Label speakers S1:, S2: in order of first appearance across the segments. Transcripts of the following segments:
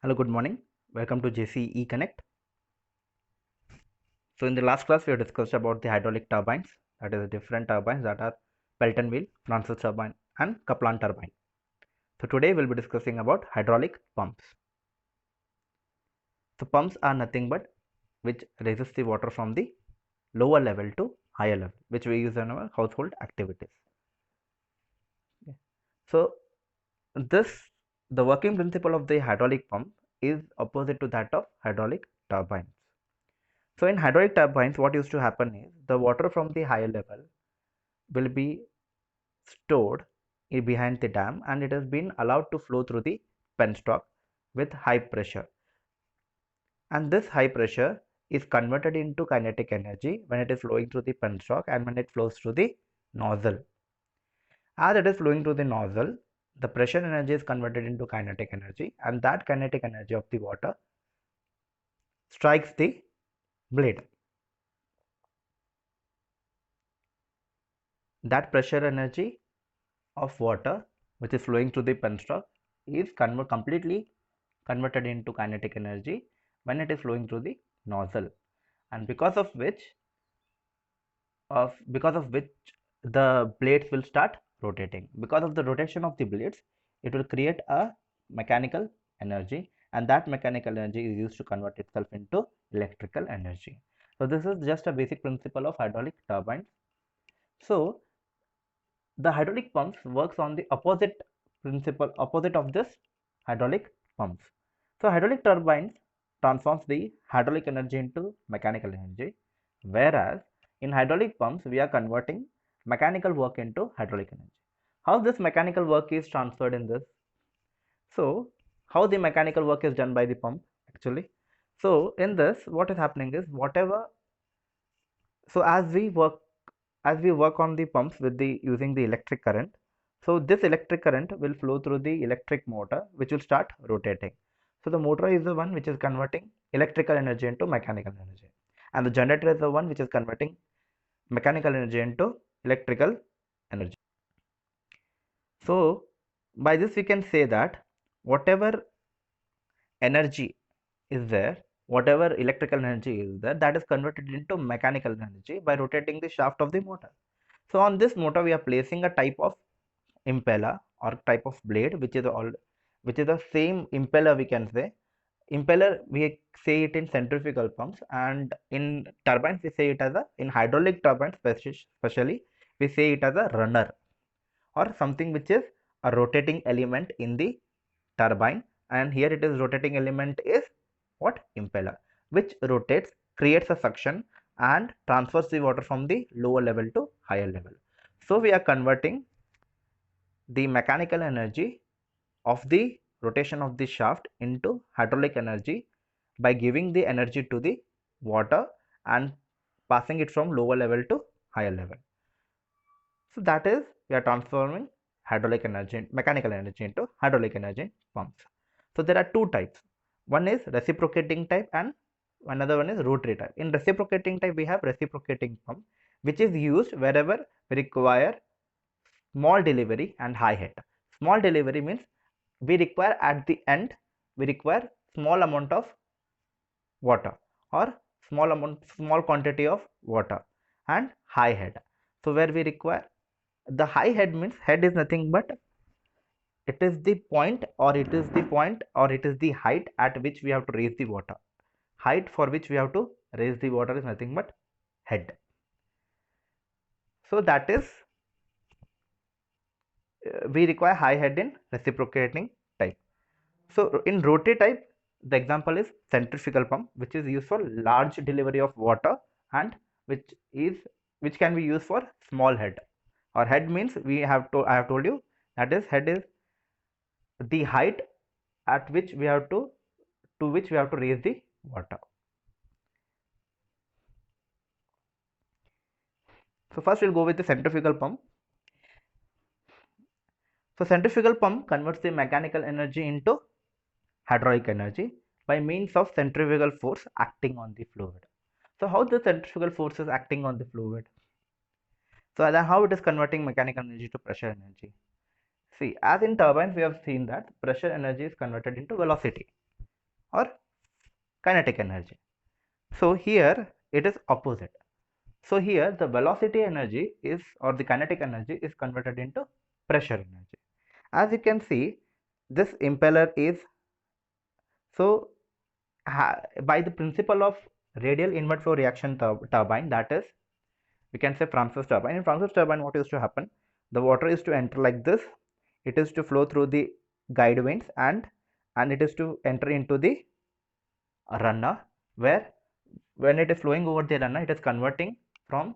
S1: Hello, good morning. Welcome to JCE Connect. So in the last class, we have discussed about the hydraulic turbines, that is different turbines that are Pelton wheel, Francis turbine and Kaplan turbine. So today we'll be discussing about hydraulic pumps. So pumps are nothing but which raises the water from the lower level to higher level, which we use in our household activities. Okay. So the working principle of the hydraulic pump is opposite to that of hydraulic turbines. So in hydraulic turbines, what used to happen is the water from the higher level will be stored behind the dam and it has been allowed to flow through the penstock with high pressure. And this high pressure is converted into kinetic energy when it is flowing through the penstock and when it flows through the nozzle. As it is flowing through the nozzle, the pressure energy is converted into kinetic energy and that kinetic energy of the water strikes the blade. That pressure energy of water which is flowing through the penstock is completely converted into kinetic energy when it is flowing through the nozzle, and because of which the blades will start rotating. Because of the rotation of the blades, it will create a mechanical energy, and that mechanical energy is used to convert itself into electrical energy. So this is just a basic principle of hydraulic turbines. So the hydraulic pumps works on the opposite of this hydraulic pumps. So hydraulic turbines transforms the hydraulic energy into mechanical energy, whereas in hydraulic pumps we are converting mechanical work into hydraulic energy. How this mechanical work is transferred in this? So how the mechanical work is done by the pump actually? So in this, what is happening is whatever so as we work on the pumps with the using the electric current, so this electric current will flow through the electric motor which will start rotating. So the motor is the one which is converting electrical energy into mechanical energy, and the generator is the one which is converting mechanical energy into electrical energy. So by this we can say that whatever energy is there, whatever electrical energy is there, that is converted into mechanical energy by rotating the shaft of the motor. So on this motor we are placing a type of impeller or type of blade which is the same impeller, we can say. Impeller we say it in centrifugal pumps, and in turbines we say it as a in hydraulic turbines especially we say it as a runner, or something which is a rotating element in the turbine. And here it is rotating element is what? Impeller, which rotates, creates a suction and transfers the water from the lower level to higher level. So we are converting the mechanical energy of the rotation of the shaft into hydraulic energy by giving the energy to the water and passing it from lower level to higher level. So that is, we are transforming hydraulic energy, mechanical energy into hydraulic energy pumps. So there are two types. One is reciprocating type and another one is rotary type. In reciprocating type, we have reciprocating pump, which is used wherever we require small delivery and high head. Small delivery means we require at the end, we require small amount of water, or small quantity of water, and high head. So where we require the high head means head is nothing but it is the point, or it is the point, or it is the height at which we have to raise the water. Height for which we have to raise the water is nothing but head. So that is, we require high head in reciprocating type. So in rotary type, the example is centrifugal pump, which is used for large delivery of water, and which is which can be used for small head. Or head means I have told you, that is head is the height at which we have to which we have to raise the water. So first we'll go with the centrifugal pump. So centrifugal pump converts the mechanical energy into hydraulic energy by means of centrifugal force acting on the fluid. So how the centrifugal force is acting on the fluid? So then how it is converting mechanical energy to pressure energy? See, as in turbines we have seen that pressure energy is converted into velocity. or kinetic energy. So here it is opposite. So here the velocity energy is, or the kinetic energy is converted into pressure energy. As you can see, this impeller is, so by the principle of radial inward flow reaction turbine, that is, we can say Francis turbine. In Francis turbine, what used to happen? The water is to enter like this. It is to flow through the guide vanes, and it is to enter into the runner, where when it is flowing over the runner, it is converting from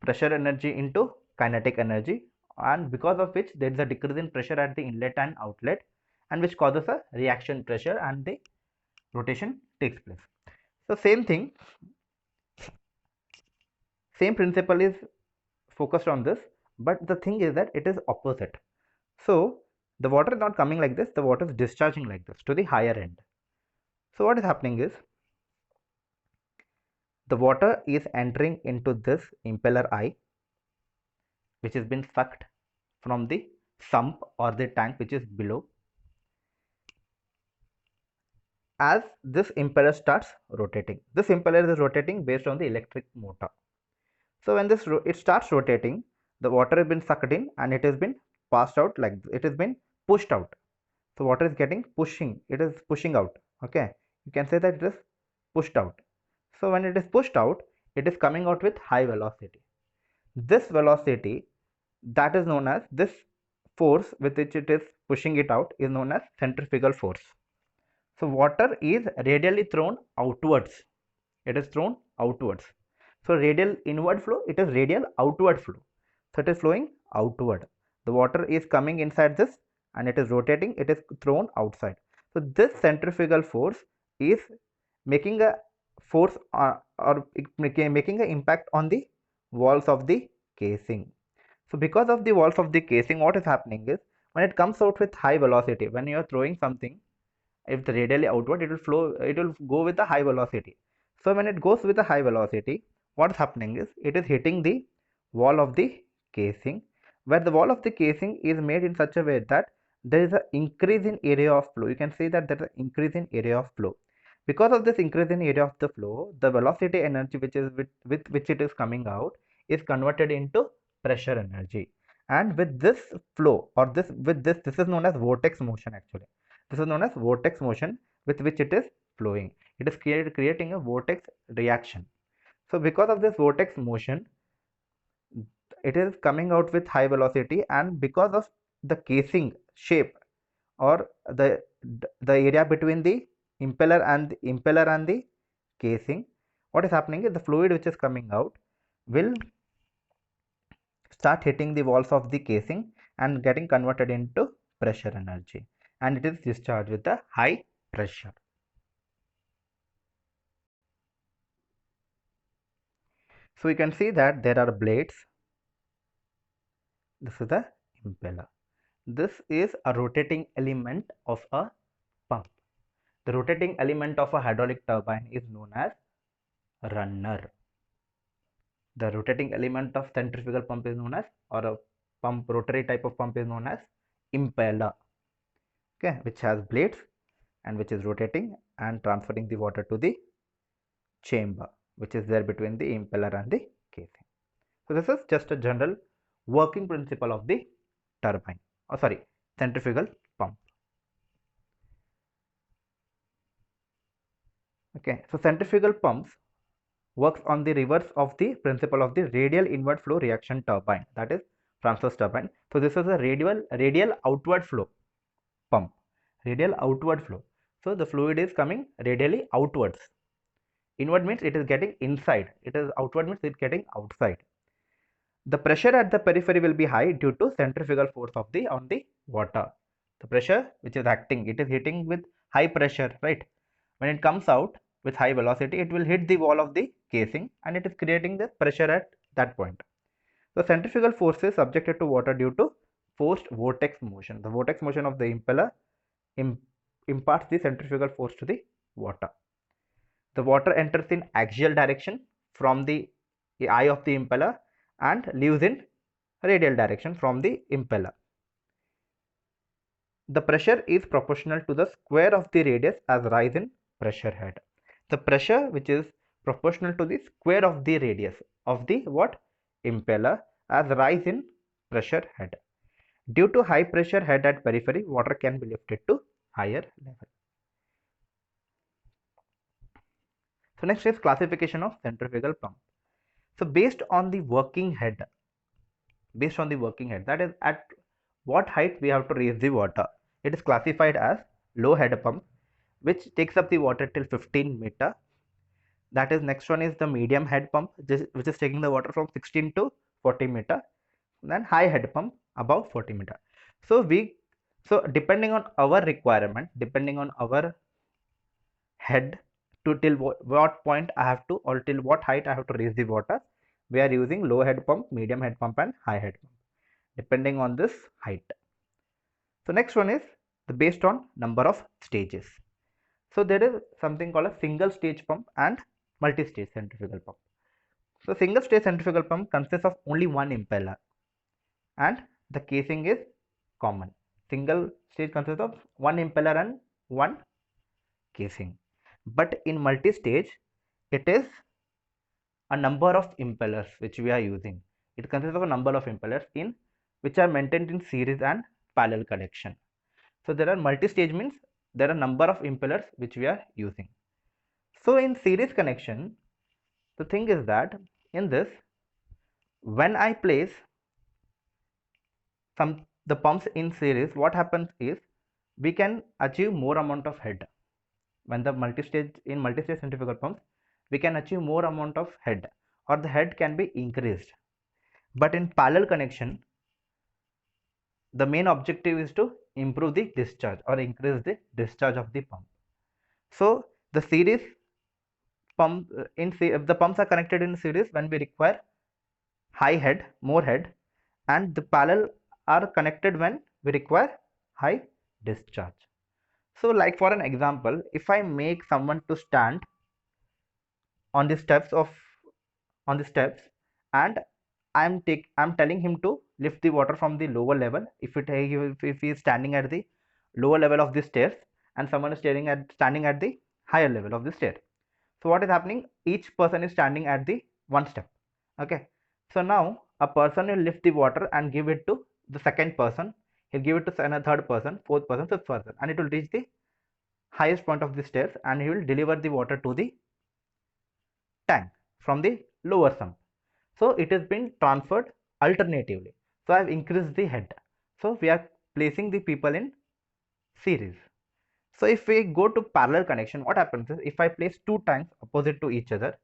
S1: pressure energy into kinetic energy, and because of which there is a decrease in pressure at the inlet and outlet, and which causes a reaction pressure and the rotation takes place. So same principle is focused on this, but the thing is that it is opposite. So the water is not coming like this, the water is discharging like this to the higher end. So what is happening is, the water is entering into this impeller eye, which has been sucked from the sump or the tank which is below. As this impeller starts rotating, this impeller is rotating based on the electric motor. So when it starts rotating, the water has been sucked in and it has been passed out, like it has been pushed out. So water is getting pushing, it is pushing out. Okay, you can say that it is pushed out. So when it is pushed out, it is coming out with high velocity. This velocity, that is known as, this force with which it is pushing it out, is known as centrifugal force. So water is radially thrown outwards. It is thrown outwards. So radial inward flow, it is radial outward flow. So it is flowing outward. The water is coming inside this and it is rotating, it is thrown outside. So this centrifugal force is making a force or making an impact on the walls of the casing. So because of the walls of the casing, what is happening is, when it comes out with high velocity, when you are throwing something, if the radially outward, it will flow, it will go with a high velocity. So when it goes with a high velocity, what's happening is, it is hitting the wall of the casing, where the wall of the casing is made in such a way that there is an increase in area of flow. You can see that there is an increase in area of flow. Because of this increase in area of the flow, the velocity energy which is with which it is coming out is converted into pressure energy. And with this flow, or this is known as vortex motion actually. This is known as vortex motion with which it is flowing. It is creating a vortex reaction. So because of this vortex motion, it is coming out with high velocity, and because of the casing shape, or the area between the impeller and the casing, what is happening is, the fluid which is coming out will start hitting the walls of the casing and getting converted into pressure energy, and it is discharged with a high pressure. So you can see that there are blades. This is the impeller. This is a rotating element of a pump. The rotating element of a hydraulic turbine is known as runner. The rotating element of centrifugal pump is known as, or a pump, rotary type of pump is known as impeller. Okay, which has blades and which is rotating and transferring the water to the chamber which is there between the impeller and the casing. So this is just a general working principle of the turbine, or sorry, centrifugal pump. Okay, so centrifugal pumps works on the reverse of the principle of the radial inward flow reaction turbine, that is Francis turbine. So this is a radial outward flow pump, radial outward flow. So the fluid is coming radially outwards. Inward means it is getting inside, it is outward means it is getting outside. The pressure at the periphery will be high due to centrifugal force of the on the water. The pressure which is acting, it is hitting with high pressure, right? When it comes out with high velocity, it will hit the wall of the casing and it is creating the pressure at that point. So centrifugal force is subjected to water due to forced vortex motion. The vortex motion of the impeller imparts the centrifugal force to the water. The water enters in axial direction from the eye of the impeller and leaves in radial direction from the impeller. the pressure is proportional to the square of the radius as rise in pressure head. The pressure which is proportional to the square of the radius of the what? Impeller as rise in pressure head. Due to high pressure head at periphery, water can be lifted to higher level. So next is classification of centrifugal pump. So based on the working head, that is at what height we have to raise the water, it is classified as low head pump, which takes up the water till 15 meter. That is, next one is the medium head pump, which is taking the water from 16 to 40 meter. Then high head pump above 40 meter. So depending on our requirement, depending on our head, to till what point I have to, or till what height I have to raise the water, we are using low head pump, medium head pump and high head pump depending on this height. So next one is based on number of stages. So there is something called a single stage pump and multi-stage centrifugal pump. So single stage centrifugal pump consists of only one impeller and the casing is common. Single stage consists of one impeller and one casing. But in multi-stage, it is a number of impellers which we are using. It consists of a number of impellers in which are maintained in series and parallel connection. So there are multi-stage means there are number of impellers which we are using. So in series connection, the thing is that in this, when I place the pumps in series, what happens is we can achieve more amount of head. When the multi-stage centrifugal pumps, we can achieve more amount of head, or the head can be increased. But in parallel connection, the main objective is to improve the discharge or increase the discharge of the pump. So the series pump if the pumps are connected in series when we require high head, more head, and the parallel are connected when we require high discharge. So like for an example, if I make someone to stand on the steps and I'm telling him to lift the water from the lower level. If he is standing at the lower level of the stairs and someone is standing at the higher level of the stair. So what is happening? Each person is standing at the one step. Okay. So now a person will lift the water and give it to the second person. He'll give it to a third person, fourth person, fifth person, and it will reach the highest point of the stairs and he will deliver the water to the tank from the lower sump. So it has been transferred alternatively. So I have increased the head. So we are placing the people in series. So if we go to parallel connection, what happens is if I place two tanks opposite to each other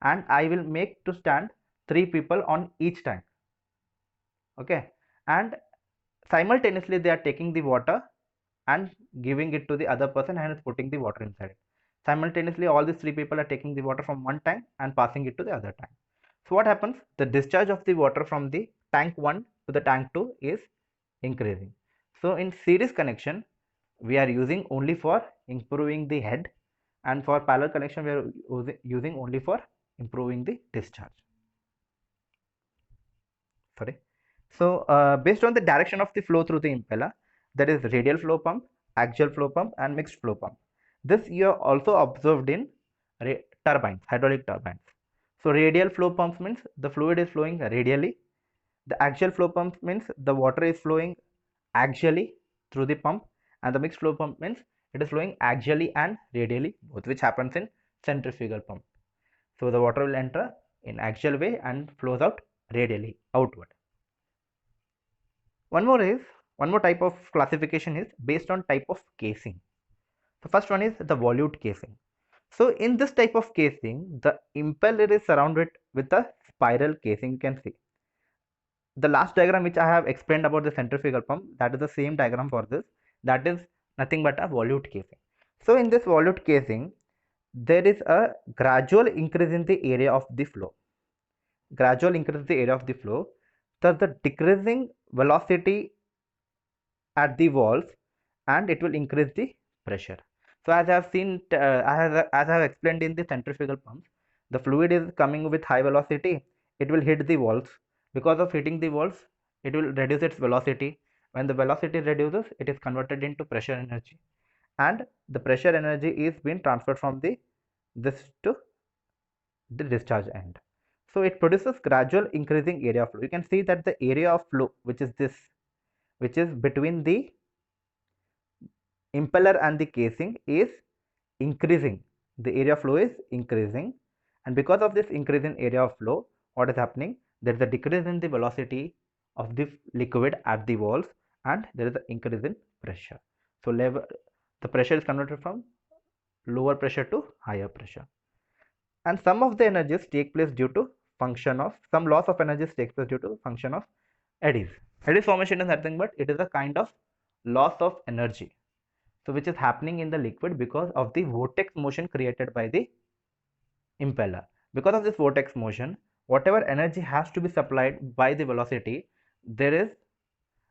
S1: and I will make to stand three people on each tank. Okay. And simultaneously they are taking the water and giving it to the other person and is putting the water inside it. Simultaneously all these three people are taking the water from one tank and passing it to the other tank. So what happens? The discharge of the water from the tank 1 to the tank 2 is increasing. So in series connection, we are using only for improving the head, and for parallel connection, we are using only for improving the discharge. Sorry. So based on the direction of the flow through the impeller, that is radial flow pump, axial flow pump, and mixed flow pump. This you have also observed in turbines, hydraulic turbines. So radial flow pumps means the fluid is flowing radially. The axial flow pump means the water is flowing axially through the pump, and the mixed flow pump means it is flowing axially and radially both, which happens in centrifugal pump. So the water will enter in axial way and flows out radially outward. One more type of classification is based on type of casing. The first one is the volute casing. So in this type of casing, the impeller is surrounded with a spiral casing. You can see the last diagram which I have explained about the centrifugal pump, that is the same diagram for this. That is nothing but a volute casing. So in this volute casing, there is a gradual increase in the area of the flow. Thus the decreasing velocity at the walls, and it will increase the pressure. So as I have seen, as I have explained in the centrifugal pumps, the fluid is coming with high velocity. It will hit the walls. Because of hitting the walls, it will reduce its velocity, When the velocity reduces, it is converted into pressure energy, and the pressure energy is being transferred from this to the discharge end. So it produces gradual increasing area of flow. You can see that the area of flow, which is this, which is between the impeller and the casing, is increasing. The area of flow is increasing, and because of this increase in area of flow, what is happening? There is a decrease in the velocity of the liquid at the walls, and there is an increase in pressure. So the pressure is converted from lower pressure to higher pressure, and some of the energies take place due to function of some loss of energies takes place due to function of eddies. Eddies formation is nothing but it is a kind of loss of energy, so which is happening in the liquid because of the vortex motion created by the impeller. Because of this vortex motion, whatever energy has to be supplied by the velocity, there is,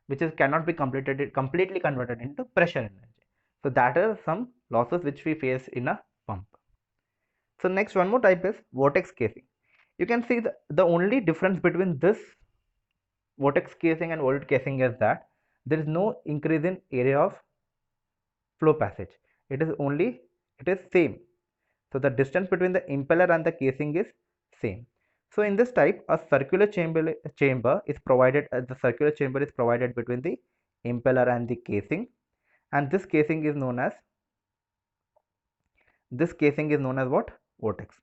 S1: which is cannot be completely converted into pressure energy. So that are some losses which we face in a pump. So next, one more type is vortex casing. You can see the only difference between this vortex casing and volute casing is that there is no increase in area of flow passage. It is only, it is same. So the distance between the impeller and the casing is same. So in this type, a circular chamber is provided. The circular chamber is provided between the impeller and the casing, and this casing is known as what? Vortex.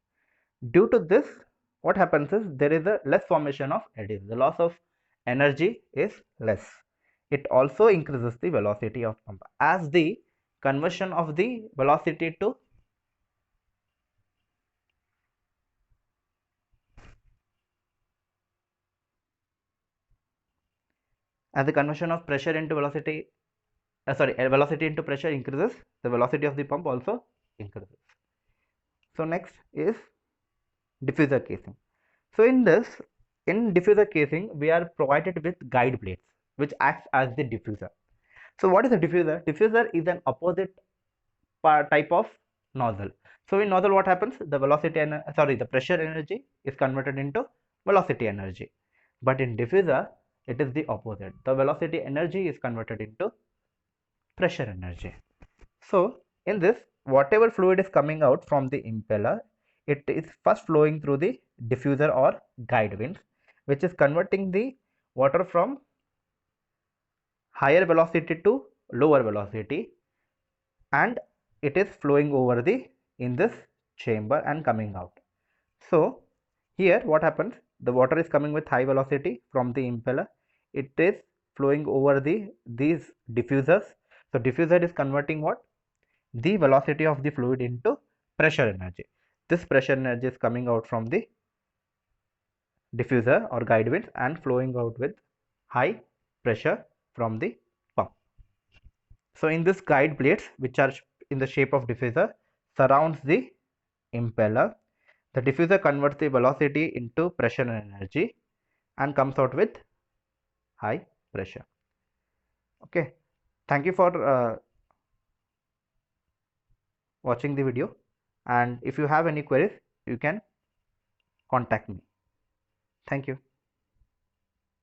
S1: Due to this, what happens is there is a less formation of eddies. The loss of energy is less. It also increases the velocity of pump as the conversion of the velocity to as the conversion of pressure into velocity velocity into pressure increases, the velocity of the pump also increases. So next is diffuser casing. So in diffuser casing, we are provided with guide plates which acts as the diffuser. So what is a diffuser? Diffuser is an opposite type of nozzle. So in nozzle, what happens? The velocity and the pressure energy is converted into velocity energy. But in diffuser, it is the opposite. The velocity energy is converted into pressure energy. So in this, whatever fluid is coming out from the impeller, it is first flowing through the diffuser or guide vanes, which is converting the water from higher velocity to lower velocity, and it is flowing over the in this chamber and coming out. So here what happens? The water is coming with high velocity from the impeller. It is flowing over these diffusers. So diffuser is converting what? The velocity of the fluid into pressure energy. This pressure energy is coming out from the diffuser or guide vanes and flowing out with high pressure from the pump. So in this guide plates, which are in the shape of diffuser, surrounds the impeller. The diffuser converts the velocity into pressure and energy and comes out with high pressure. Okay, thank you for watching the video, and if you have any queries, you can contact me. Thank you.